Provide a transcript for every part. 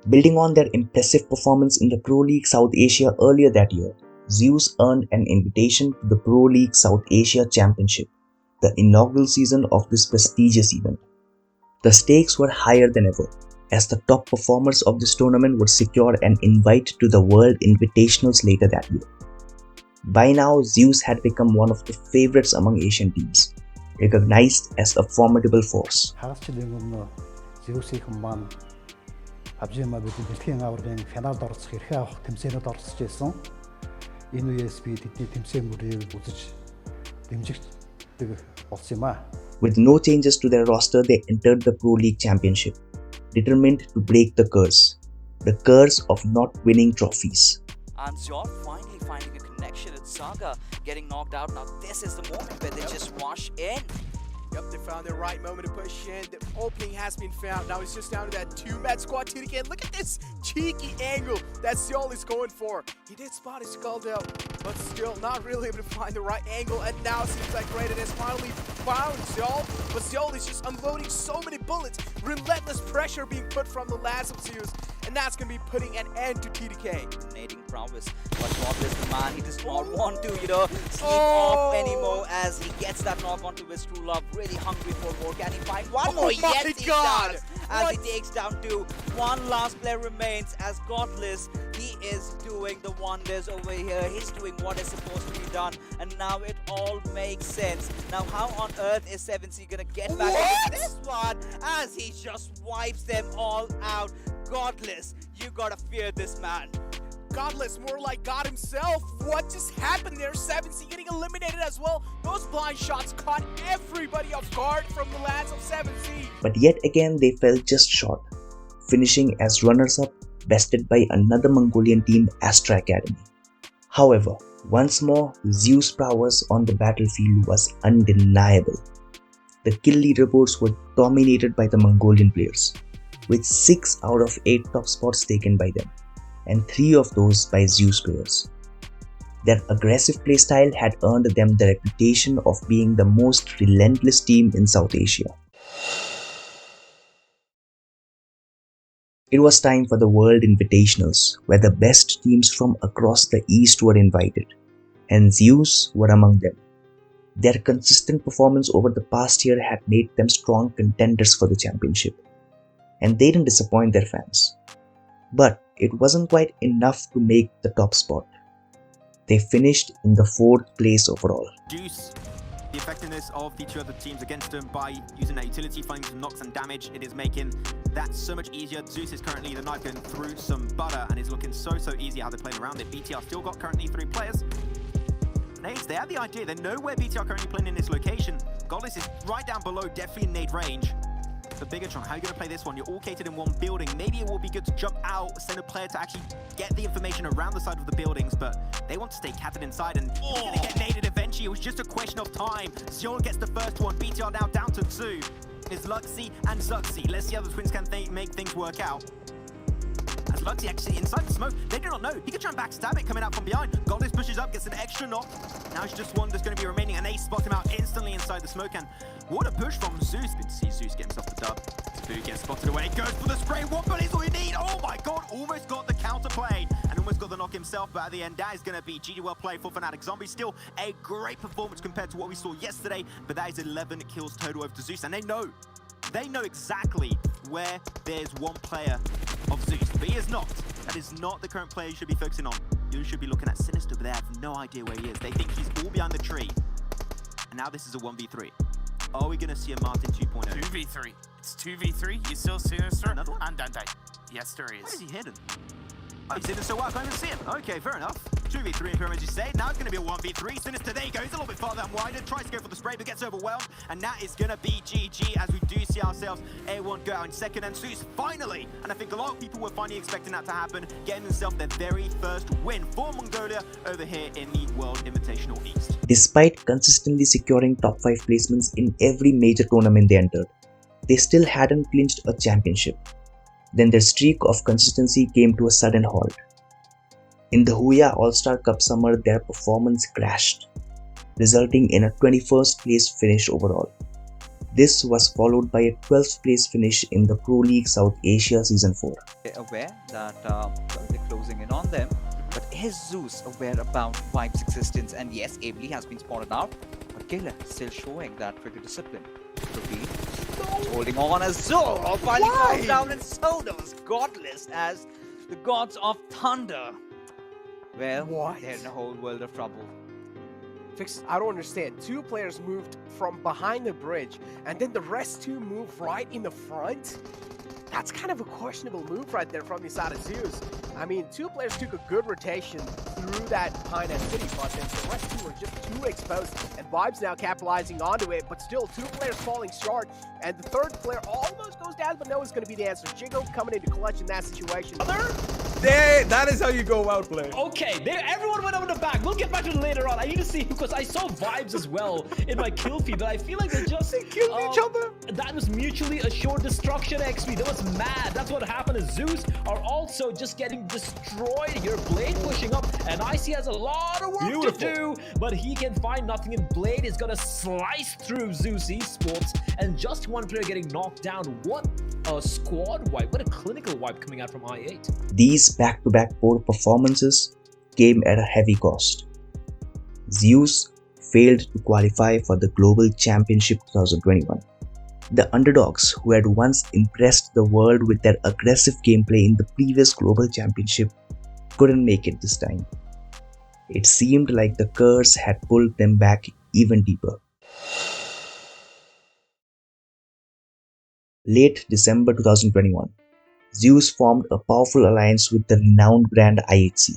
Building on their impressive performance in the Pro League South Asia earlier that year, Zeus earned an invitation to the Pro League South Asia Championship, the inaugural season of this prestigious event. The stakes were higher than ever, as the top performers of this tournament would secure an invite to the World Invitationals later that year. By now, Zeus had become one of the favorites among Asian teams, recognized as a formidable force. PUBG Mobile дэлхийн аваргын финалд оролцох эрхээ авах тэмцээнүүд оролцож байсан. Энэ үеэс би тэдний тэмцээн мөрийг үзэж дэмжигддэг болсон юм аа. With no changes to their roster, they entered the Pro League Championship, determined to break the curse of not winning trophies. And Zor finally finding a connection with Saga, getting knocked out. Now this is the moment where they just rush in. Yep, they found the right moment to push in. The opening has been found. Now it's just down to that 2-man squad to again. Look at this cheeky angle that Seoul is going for. He did spot his skull though, but still not really able to find the right angle. And now it seems like Raiden has finally found Seoul, but Seoul is just unloading so many bullets. Relentless pressure being put from the lads of Zeus, and that's going to be putting an end to TDK. Nading prowess, but Godless, the man, he does not want to, sleep off anymore as he gets that knock onto his true love. Really hungry for more. Can he find one more? Yes, he does. As he takes down two. One last player remains as Godless. He is doing the wonders over here. He's doing what is supposed to be done, and now it all makes sense. Now, how on earth is 7C gonna get back into this one as he just wipes them all out? Godless, you gotta fear this man. Godless, more like God himself. What just happened there? 7C getting eliminated as well. Those blind shots caught everybody off guard from the lads of 7C. But yet again, they fell just short, finishing as runners-up, bested by another Mongolian team, Astra Academy. However, once more, Zeus' prowess on the battlefield was undeniable. The kill leaderboards were dominated by the Mongolian players, with 6 out of 8 top spots taken by them, and 3 of those by Zeus players. Their aggressive playstyle had earned them the reputation of being the most relentless team in South Asia. It was time for the World Invitationals, where the best teams from across the East were invited, and Zeus were among them. Their consistent performance over the past year had made them strong contenders for the championship, and they didn't disappoint their fans. But it wasn't quite enough to make the top spot. They finished in the 4th place overall. Reduce the effectiveness of the two other teams against them by using that utility, finding some knocks and damage. It is making that so much easier. Zeus is currently the knife going through some butter and is looking so easy how they're playing around it. BTR still got currently 3 players. Nades, they have the idea. They know where BTR currently playing in this location. Godless is right down below, definitely in nade range. But Bigatron, how are you going to play this one? You're all catered in one building. Maybe it will be good to jump out, send a player to actually get the information around the side of the buildings, but they want to stay catted inside, and you're going to get naded eventually. It was just a question of time. Ziol gets the first one. BTR now down to 2. It's Luxy and Zuxy. Let's see how the twins can make things work out. As Luxy actually inside the smoke, they do not know. He can try and backstab it coming out from behind. Godless pushes up, gets an extra knock. Now it's just one that's going to be remaining, and they spot him out instantly inside the smoke. And what a push from Zeus. Good to see Zeus get himself the dub. Spoo gets spotted away, goes for the spray. One bullet is all you need. Oh my god, almost got the counterplay and almost got the knock himself. But at the end, that is going to be GG well played for Fnatic. Zombie still a great performance compared to what we saw yesterday. But that is 11 kills total over to Zeus, and they know exactly where there's one player of Zeus, but he is not. That is not the current player you should be focusing on. You should be looking at Sinister, but they have no idea where he is. They think he's all behind the tree. And now this is a 1v3. Are we going to see a Martin 2.0? 2v3. It's 2v3. You still Sinister Another one? and Dante. Yes, there is. Where is he hidden? Oh, he's hidden so well, I can't even see him. Okay, fair enough. 2v3 in as you say. Now it's going to be a 1v3. Sinister, there he goes, a little bit farther and wider. Tries to go for the spray, but gets overwhelmed. And that is going to be GG, as we do see ourselves A1 go out in second. And Zeus, finally, and I think a lot of people were finally expecting that to happen, getting themselves their very first win for Mongolia over here in the World Invitational East. Despite consistently securing top 5 placements in every major tournament they entered, they still hadn't clinched a championship. Then their streak of consistency came to a sudden halt. In the Huya All-Star Cup summer, their performance crashed, resulting in a 21st place finish overall. This was followed by a 12th place finish in the Pro League South Asia Season 4. They're aware that they're closing in on them, but is Zeus aware about Vibe's existence? And yes, Ably has been spotted out, but Killer still showing that trigger discipline. Repeat. Holding on as Zoro finally comes down, and so does Godless as the gods of thunder. Well, they're in a whole world of trouble. Fix, I don't understand. Two players moved from behind the bridge, and then the rest two move right in the front? That's kind of a questionable move right there from the side of Zeus. I mean, two players took a good rotation through that Pine City button, so the rest two were just too exposed, and Vibe's now capitalizing onto it, but still two players falling short, and the third player almost goes down, but no one's going to be the answer. Jiggle coming into clutch in that situation. That is how you go out, player. Okay, everyone went over the back. We'll get back to it later on. I need to see, because I saw Vibes as well in my kill feed, but I feel like they killed each other. That was mutually assured destruction, XP. That was mad. That's what happened. Zeus are also just getting destroyed here. Blade pushing up, and IC has a lot of work to do, but he can find nothing, and Blade is gonna slice through Zeus Esports, and just one player getting knocked down. What a squad wipe. What a clinical wipe coming out from I8. These back-to-back poor performances came at a heavy cost. Zeus failed to qualify for the Global Championship 2021. The Underdogs, who had once impressed the world with their aggressive gameplay in the previous Global Championship, couldn't make it this time. It seemed like the curse had pulled them back even deeper. Late December 2021, Zeus formed a powerful alliance with the renowned brand IHC.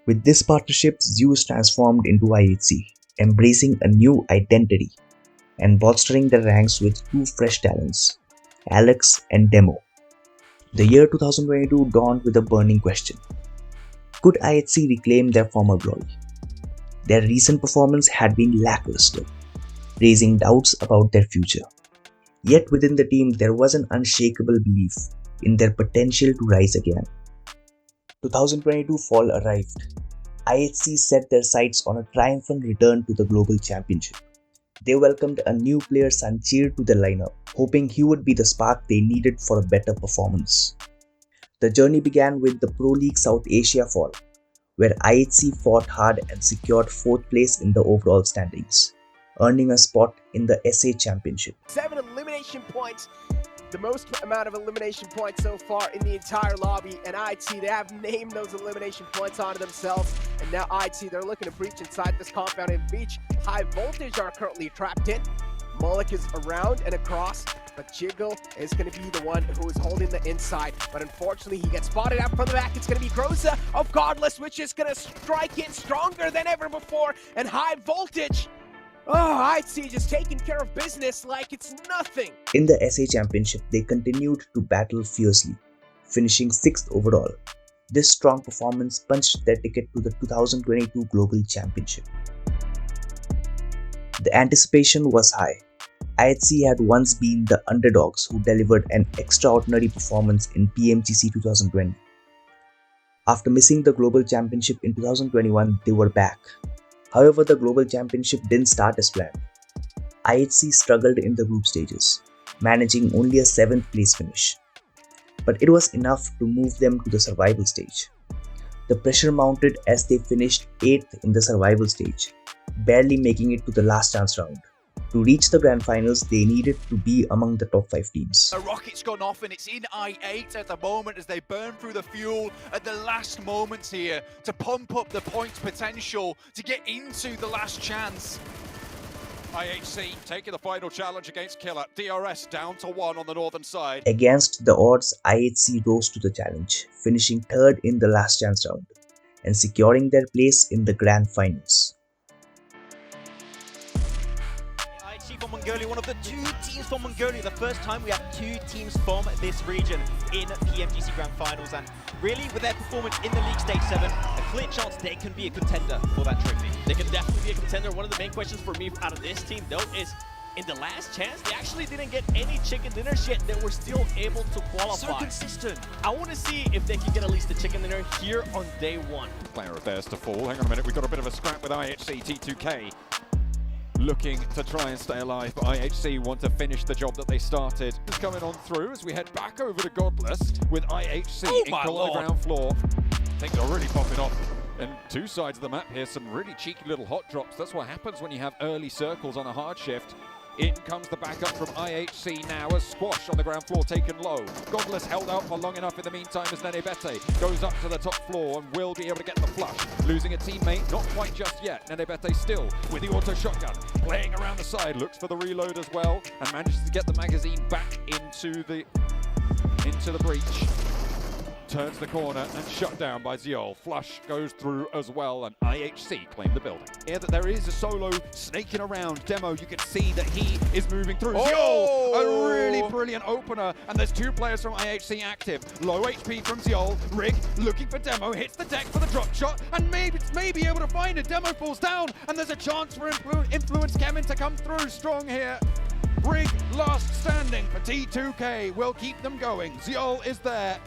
With this partnership, Zeus transformed into IHC, embracing a new identity and bolstering their ranks with two fresh talents, Alex and Demo. The year 2022 dawned with a burning question. Could IHC reclaim their former glory? Their recent performance had been lackluster, raising doubts about their future. Yet within the team, there was an unshakable belief in their potential to rise again. 2022 fall arrived. IHC set their sights on a triumphant return to the Global Championship. They welcomed a new player, Sanchir, to their lineup, hoping he would be the spark they needed for a better performance. The journey began with the Pro League South Asia fall, where IHC fought hard and secured 4th place in the overall standings, earning a spot in the SA Championship. 7 elimination points, the most amount of elimination points so far in the entire lobby, and IHC, they have named those elimination points onto themselves, and now IHC, they're looking to breach inside this compound, and Beach High Voltage are currently trapped in. Mullik is around and across, but Jiggle is going to be the one who is holding the inside, but unfortunately he gets spotted out from the back. It's going to be Groza of Godless, which is going to strike in stronger than ever before, and High Voltage, IHC just taking care of business like it's nothing. In the SA Championship, they continued to battle fiercely, finishing 6th overall. This strong performance punched their ticket to the 2022 Global Championship. The anticipation was high. IHC had once been the Underdogs who delivered an extraordinary performance in PMGC 2020. After missing the Global Championship in 2021, they were back. However, the Global Championship didn't start as planned. IHC struggled in the group stages, managing only a 7th place finish. But it was enough to move them to the survival stage. The pressure mounted as they finished 8th in the survival stage, barely making it to the last chance round. To reach the grand finals, they needed to be among the top 5 teams. A rocket's gone off and it's in I8 at the moment as they burn through the fuel at the last moments here to pump up the points potential to get into the last chance. IHC taking the final challenge against Killer. DRS down to 1 on the northern side. Against the odds, IHC rose to the challenge, finishing 3rd in the last chance round and securing their place in the grand finals. From Mongolia, one of the 2 teams from Mongolia, the first time we have 2 teams from this region in PMGC Grand Finals, and really with their performance in the League Stage 7, a clear chance they can be a contender for that trophy. They can definitely be a contender. One of the main questions for me out of this team though is, in the last chance, they actually didn't get any chicken dinners yet that were still able to qualify. So consistent. I want to see if they can get at least a chicken dinner here on day 1. Player of theirs to fall. Hang on a minute, we've got a bit of a scrap with IHC T2K. looking to try and stay alive, but IHC want to finish the job that they started. It's coming on through as we head back over to Godless with IHC in on the ground floor. Things are really popping off. And two sides of the map here, some really cheeky little hot drops. That's what happens when you have early circles on a hard shift. In comes the backup from IHC now as Squash on the ground floor taken low. Godless held out for long enough in the meantime as Nenebete goes up to the top floor and will be able to get the flush. Losing a teammate, not quite just yet. Nenebete still with the auto shotgun, playing around the side, looks for the reload as well and manages to get the magazine back into the breach. Turns the corner and shut down by Ziol. Flush goes through as well and IHC claim the building. Here that there is a solo snaking around. Demo, you can see that he is moving through. Ziol, a really brilliant opener, and there's two players from IHC active. Low HP from Ziol. Rig looking for Demo, hits the deck for the drop shot, and maybe able to find it. Demo falls down, and there's a chance for Influence Kevin to come through strong here. Rig last standing for T2K will keep them going. Ziol is there.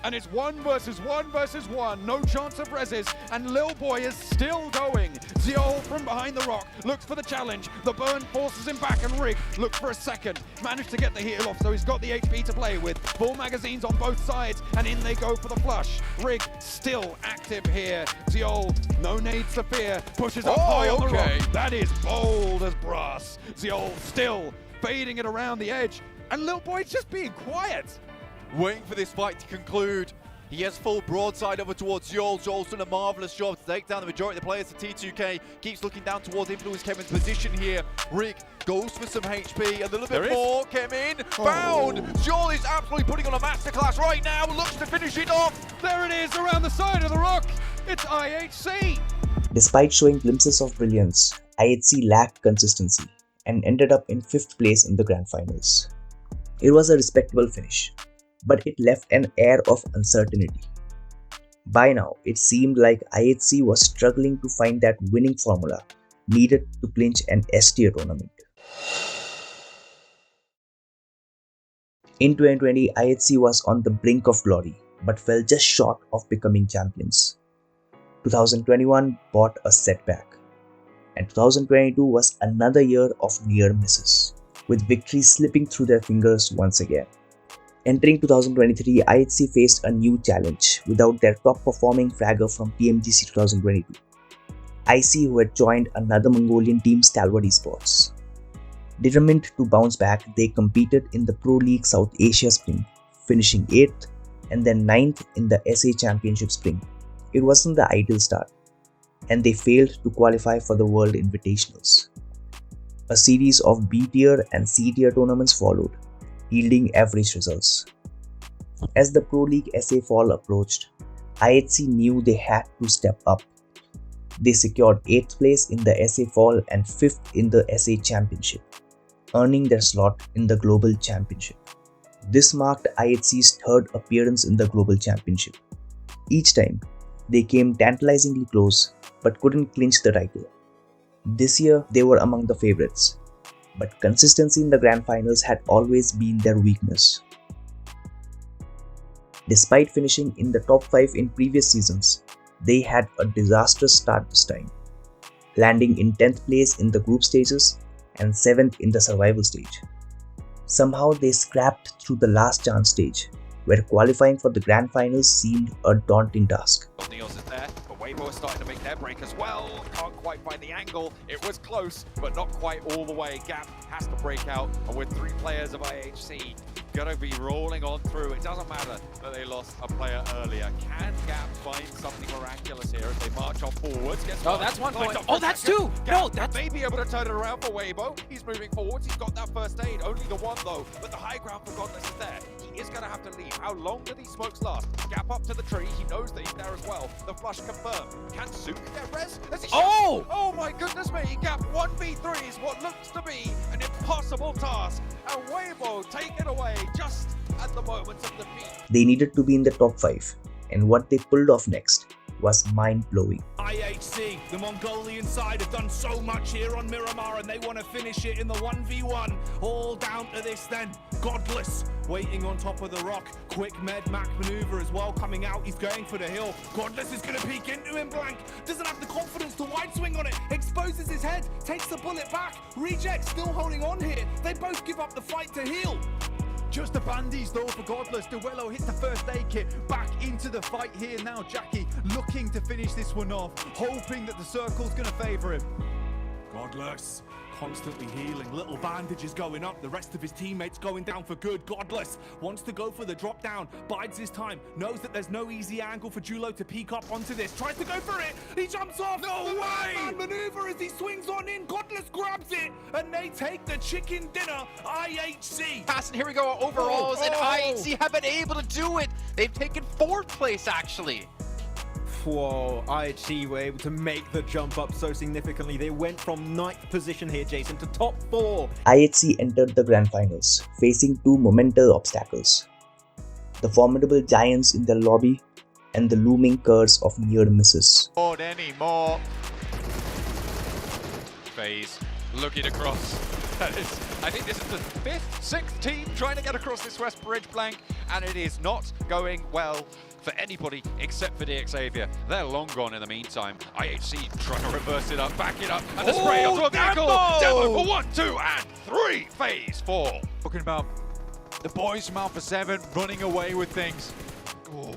And it's 1 versus 1 versus 1. No chance of reses. And Lil Boy is still going. Ziol from behind the rock looks for the challenge. The burn forces him back and Rig looks for a second. Managed to get the heal off, so he's got the HP to play with. Full magazines on both sides, and in they go for the flush. Rig still active here. Ziol, no nades to fear. Pushes up high on the rock. That is bold as brass. Ziol still fading it around the edge. And Lil Boy's just being quiet. Waiting for this fight to conclude. He has full broadside over towards Ziol. Ziol's done a marvellous job to take down the majority of the players to T2K. Keeps looking down towards Influence Kevin's position here. Rig goes for some HP. A little bit more. Came in. Found. Ziol is absolutely putting on a masterclass right now. Looks to finish it off. There it is around the side of the rock. It's IHC. Despite showing glimpses of brilliance, IHC lacked consistency and ended up in 5th place in the grand finals. It was a respectable finish, but it left an air of uncertainty. By now, it seemed like IHC was struggling to find that winning formula needed to clinch an S-tier tournament. In 2020, IHC was on the brink of glory, but fell just short of becoming champions. 2021 brought a setback, and 2022 was another year of near misses, with victories slipping through their fingers once again. Entering 2023, IHC faced a new challenge without their top-performing fragger from PMGC 2022, IC, who had joined another Mongolian team, Stalwart Esports. Determined to bounce back, they competed in the Pro League South Asia Spring, finishing 8th and then 9th in the SA Championship Spring. It wasn't the ideal start, and they failed to qualify for the World Invitationals. A series of B-tier and C-tier tournaments followed, yielding average results. As the Pro League SA fall approached, IHC knew they had to step up. They secured 8th place in the SA fall and 5th in the SA Championship, earning their slot in the Global Championship. This marked IHC's 3rd appearance in the Global Championship. Each time, they came tantalizingly close but couldn't clinch the title. This year, they were among the favorites, but consistency in the grand finals had always been their weakness. Despite finishing in the top 5 in previous seasons, they had a disastrous start this time, landing in 10th place in the group stages and 7th in the survival stage. Somehow they scrapped through the last chance stage, where qualifying for the grand finals seemed a daunting task. Niels is there, but Weibo is starting to make their break as well. Can't quite find the angle. It was close, but not quite all the way. Gap has to break out, and with 3 players of IHC gonna be rolling on through. It doesn't matter that they lost a player earlier. Can Gap find something miraculous here as they march on forwards? Oh, that's 1 point. Oh, that's 2. No, that's... may be able to turn it around for Weibo. He's moving forwards. He's got that first aid. Only the 1 though, but the high ground for Godless is there. He is gonna have to leave. How long do these smokes last? Gap up to the tree. He knows that he's there as well. The flush confirmed. Can Suki get res? Oh my goodness me! Gap 1v3 is what looks to be an impossible task. And Weibo take it away just at the moment of defeat. They needed to be in the top 5, and what they pulled off next was mind-blowing. IHC, the Mongolian side, have done so much here on Miramar and they want to finish it in the 1v1. All down to this then. Godless waiting on top of the rock. Quick med-mac maneuver as well coming out. He's going for the hill. Godless is going to peek into him blank. Doesn't have the confidence to wide swing on it. Exposes his head. Takes the bullet back. Reject still holding on here. They both give up the fight to heal. Just the bandies though for Godless. Duello hits the first aid kit. Back into the fight here now. Jackie looking to finish this one off. Hoping that the circle's going to favour him. Godless constantly healing. Little bandages going up. The rest of his teammates going down for good. Godless wants to go for the drop down. Bides his time. Knows that there's no easy angle for Julo to peek up onto this. Tries to go for it. He jumps off. No the way! Man maneuver as he swings on in. Godless grabs it. And they take the chicken dinner. IHC. Pass, and here we go. Overalls, and IHC have been able to do it. They've taken 4th place, actually. Whoa, IHC were able to make the jump up so significantly. They went from 9th position here, Jason, to top 4. IHC entered the grand finals, facing two monumental obstacles: the formidable giants in the lobby and the looming curse of near misses. Not anymore. FaZe looking across. I think this is the 5th, 6th team trying to get across this West Bridge blank, and it is not going well for anybody except for DXavier. They're long gone in the meantime. IHC trying to reverse it up, back it up, and the spray onto a vehicle. Demo for 1, 2, and 3. FaZe fall. Talking about the boys from Alpha 7 running away with things. Ooh.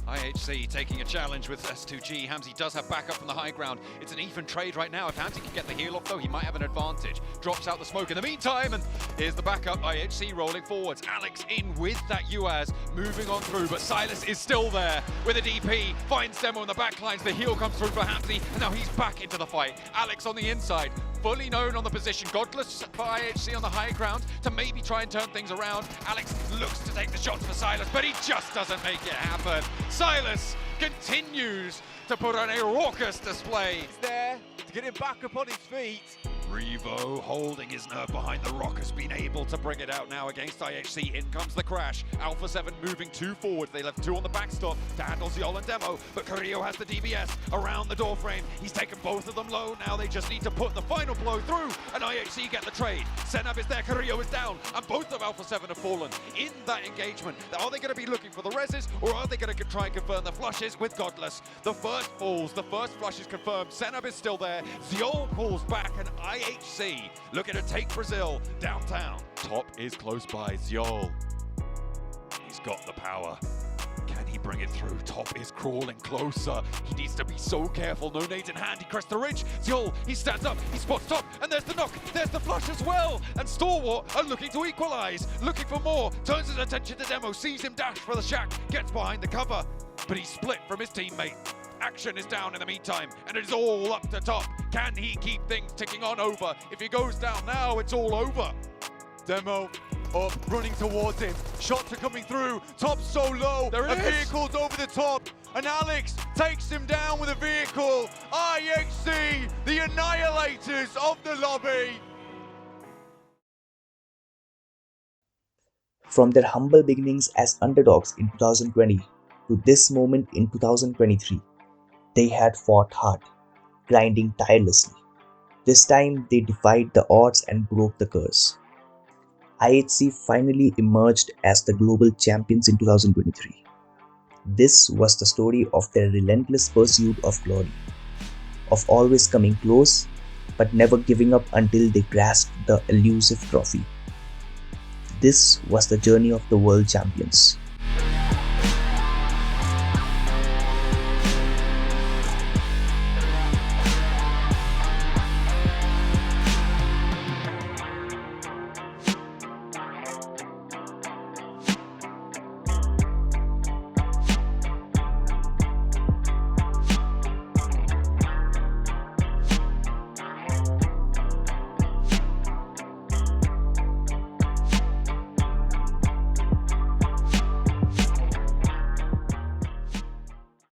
IHC taking a challenge with S2G. Hamzy does have backup from the high ground. It's an even trade right now. If Hamzy can get the heal off though, he might have an advantage. Drops out the smoke in the meantime, and here's the backup. IHC rolling forwards. Alex in with that UAZ, moving on through, but Silas is still there with a DP. Finds Demo in the backlines. The heal comes through for Hamzy, and now he's back into the fight. Alex on the inside, fully known on the position. Godless for IHC on the high ground to maybe try and turn things around. Alex looks to take the shots for Silas, but he just doesn't make it happen. Silas continues to put on a raucous display. He's there to get him back up on his feet. Revo holding his nerve behind the rock, has been able to bring it out now against IHC. In comes the crash. Alpha 7 moving 2 forward. They left 2 on the backstop to handle Ziol and Demo, but Carrillo has the DBS around the door frame. He's taken both of them low. Now they just need to put the final blow through, and IHC get the trade. Senab is there, Carrillo is down, and both of Alpha 7 have fallen in that engagement. Are they going to be looking for the reses, or are they going to try and confirm the flushes with Godless? The first falls, the first flush is confirmed. Senab is still there. Ziol pulls back, and IHC looking to take Brazil downtown. Top is close by. Ziol, he's got the power. Can he bring it through? Top is crawling closer. He needs to be so careful. No nades in hand. He crests the ridge. Ziol, he stands up. He spots Top. And there's the knock. There's the flush as well. And Stalwart are looking to equalize. Looking for more. Turns his attention to Demo. Sees him dash for the shack. Gets behind the cover. But he's split from his teammate. Action is down in the meantime, and it is all up to Top. Can he keep things ticking on over? If he goes down now, it's all over. Demo up, running towards him. Shots are coming through. Top's so low. There it is. Vehicle's over the top, and Alex takes him down with a vehicle. IHC, the annihilators of the lobby. From their humble beginnings as underdogs in 2020 to this moment in 2023, they had fought hard, grinding tirelessly. This time they defied the odds and broke the curse. IHC finally emerged as the global champions in 2023. This was the story of their relentless pursuit of glory, of always coming close but never giving up until they grasped the elusive trophy. This was the journey of the world champions.